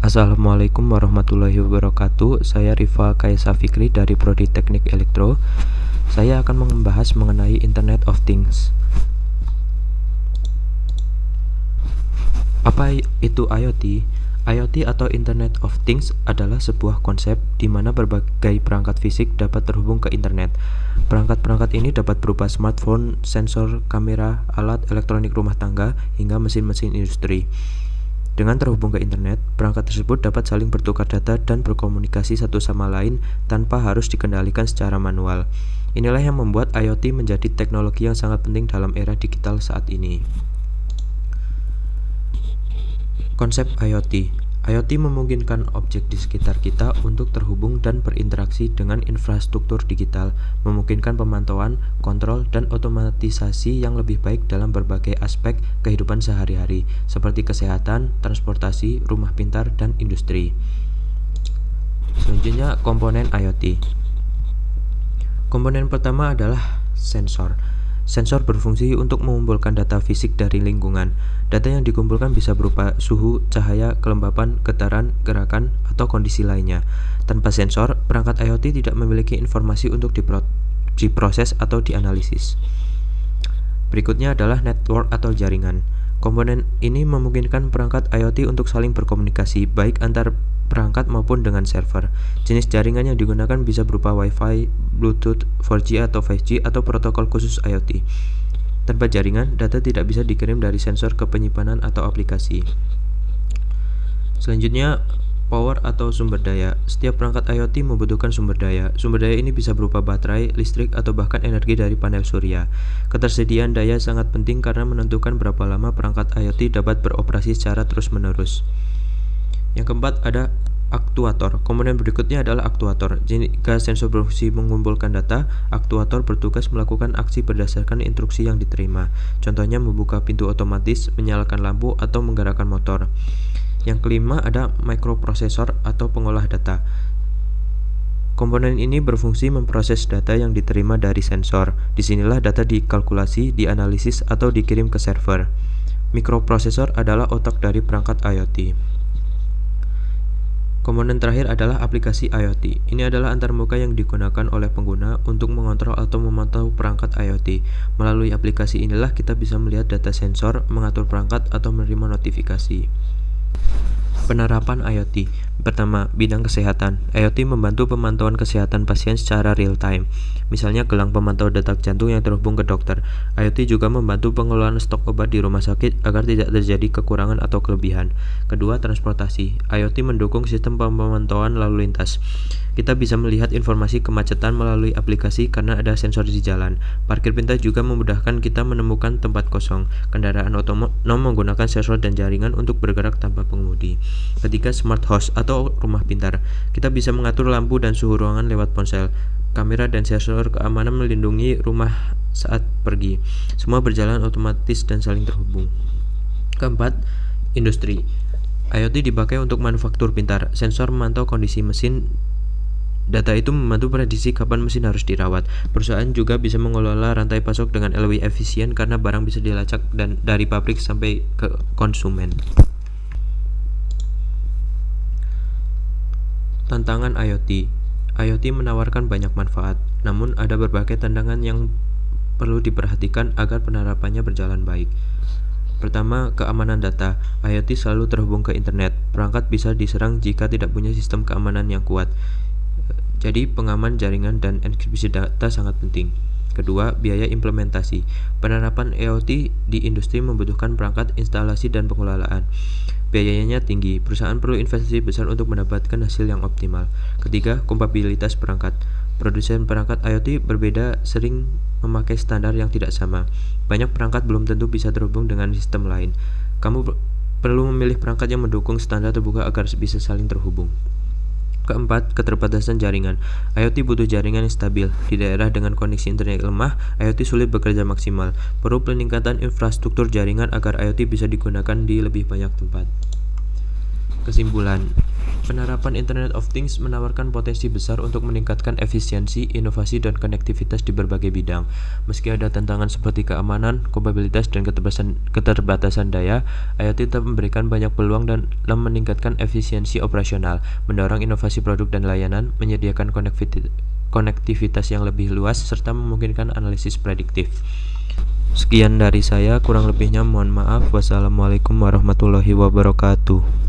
Assalamualaikum warahmatullahi wabarakatuh. Saya Rifa Kaisa Fikri dari Prodi Teknik Elektro. Saya akan membahas mengenai Internet of Things. Apa itu IoT? IoT atau Internet of Things adalah sebuah konsep di mana berbagai perangkat fisik dapat terhubung ke internet. Perangkat-perangkat ini dapat berupa smartphone, sensor, kamera, alat elektronik rumah tangga, hingga mesin-mesin industri. Dengan terhubung ke internet, perangkat tersebut dapat saling bertukar data dan berkomunikasi satu sama lain tanpa harus dikendalikan secara manual. Inilah yang membuat IoT menjadi teknologi yang sangat penting dalam era digital saat ini. Konsep IoT. IoT memungkinkan objek di sekitar kita untuk terhubung dan berinteraksi dengan infrastruktur digital, memungkinkan pemantauan, kontrol, dan otomatisasi yang lebih baik dalam berbagai aspek kehidupan sehari-hari, seperti kesehatan, transportasi, rumah pintar, dan industri. Selanjutnya, komponen IoT. Komponen pertama adalah sensor. Sensor berfungsi untuk mengumpulkan data fisik dari lingkungan. Data yang dikumpulkan bisa berupa suhu, cahaya, kelembapan, getaran, gerakan, atau kondisi lainnya. Tanpa sensor, perangkat IoT tidak memiliki informasi untuk diproses atau dianalisis. Berikutnya adalah network atau jaringan. Komponen ini memungkinkan perangkat IoT untuk saling berkomunikasi, baik antar perangkat maupun dengan server. Jenis jaringan yang digunakan bisa berupa Wi-Fi, Bluetooth, 4G atau 5G, atau protokol khusus IoT. Tanpa jaringan, data tidak bisa dikirim dari sensor ke penyimpanan atau aplikasi. Selanjutnya, power atau sumber daya. Setiap perangkat IoT membutuhkan sumber daya. Sumber daya ini bisa berupa baterai, listrik, atau bahkan energi dari panel surya. Ketersediaan daya sangat penting karena menentukan berapa lama perangkat IoT dapat beroperasi secara terus-menerus. Yang keempat ada aktuator. Komponen berikutnya adalah aktuator. Jika sensor berfungsi mengumpulkan data, aktuator bertugas melakukan aksi berdasarkan instruksi yang diterima. Contohnya membuka pintu otomatis, menyalakan lampu, atau menggerakkan motor. Yang kelima ada mikroprosesor atau pengolah data. Komponen ini berfungsi memproses data yang diterima dari sensor. Disinilah data dikalkulasi, dianalisis, atau dikirim ke server. Mikroprosesor adalah otak dari perangkat IoT. Komponen terakhir adalah aplikasi IoT. Ini adalah antarmuka yang digunakan oleh pengguna untuk mengontrol atau memantau perangkat IoT. Melalui aplikasi inilah kita bisa melihat data sensor, mengatur perangkat, atau menerima notifikasi. Penerapan IoT. Pertama, bidang kesehatan. IoT membantu pemantauan kesehatan pasien secara real-time. Misalnya gelang pemantau detak jantung yang terhubung ke dokter. IoT juga membantu pengelolaan stok obat di rumah sakit agar tidak terjadi kekurangan atau kelebihan. Kedua, transportasi. IoT mendukung sistem pemantauan lalu lintas. Kita bisa melihat informasi kemacetan melalui aplikasi karena ada sensor di jalan. Parkir pintar juga memudahkan kita menemukan tempat kosong. Kendaraan otonom menggunakan sensor dan jaringan untuk bergerak tanpa pengemudi. Ketiga, smart house atau rumah pintar. Kita bisa mengatur lampu dan suhu ruangan lewat ponsel. Kamera dan sensor keamanan melindungi rumah saat pergi. Semua berjalan otomatis dan saling terhubung. Keempat, industri. IoT dipakai untuk manufaktur pintar. Sensor memantau kondisi mesin. Data itu membantu prediksi kapan mesin harus dirawat. Perusahaan juga bisa mengelola rantai pasok dengan lebih efisien karena barang bisa dilacak dari pabrik sampai ke konsumen. Tantangan IoT. IoT menawarkan banyak manfaat, namun ada berbagai tantangan yang perlu diperhatikan agar penerapannya berjalan baik. Pertama, keamanan data. IoT selalu terhubung ke internet. Perangkat bisa diserang jika tidak punya sistem keamanan yang kuat. Jadi, pengaman jaringan dan enkripsi data sangat penting. Kedua, biaya implementasi. Penerapan IoT di industri membutuhkan perangkat, instalasi, dan pengelolaan. Biayanya tinggi, perusahaan perlu investasi besar untuk mendapatkan hasil yang optimal. Ketiga, kompatibilitas perangkat. Produsen perangkat IoT berbeda, sering memakai standar yang tidak sama. Banyak perangkat belum tentu bisa terhubung dengan sistem lain. Kamu perlu memilih perangkat yang mendukung standar terbuka agar bisa saling terhubung. Keempat, keterbatasan jaringan. IoT butuh jaringan yang stabil. Di daerah dengan koneksi internet lemah, IoT sulit bekerja maksimal. Perlu peningkatan infrastruktur jaringan agar IoT bisa digunakan di lebih banyak tempat. Kesimpulan, Penerapan Internet of Things menawarkan potensi besar untuk meningkatkan efisiensi, inovasi, dan konektivitas di berbagai bidang. Meski ada tantangan seperti keamanan, kompatibilitas, dan keterbatasan daya, IoT tetap memberikan banyak peluang dalam meningkatkan efisiensi operasional, mendorong inovasi produk dan layanan, menyediakan konektivitas yang lebih luas, serta memungkinkan analisis prediktif. Sekian dari saya, kurang lebihnya mohon maaf. Wassalamualaikum warahmatullahi wabarakatuh.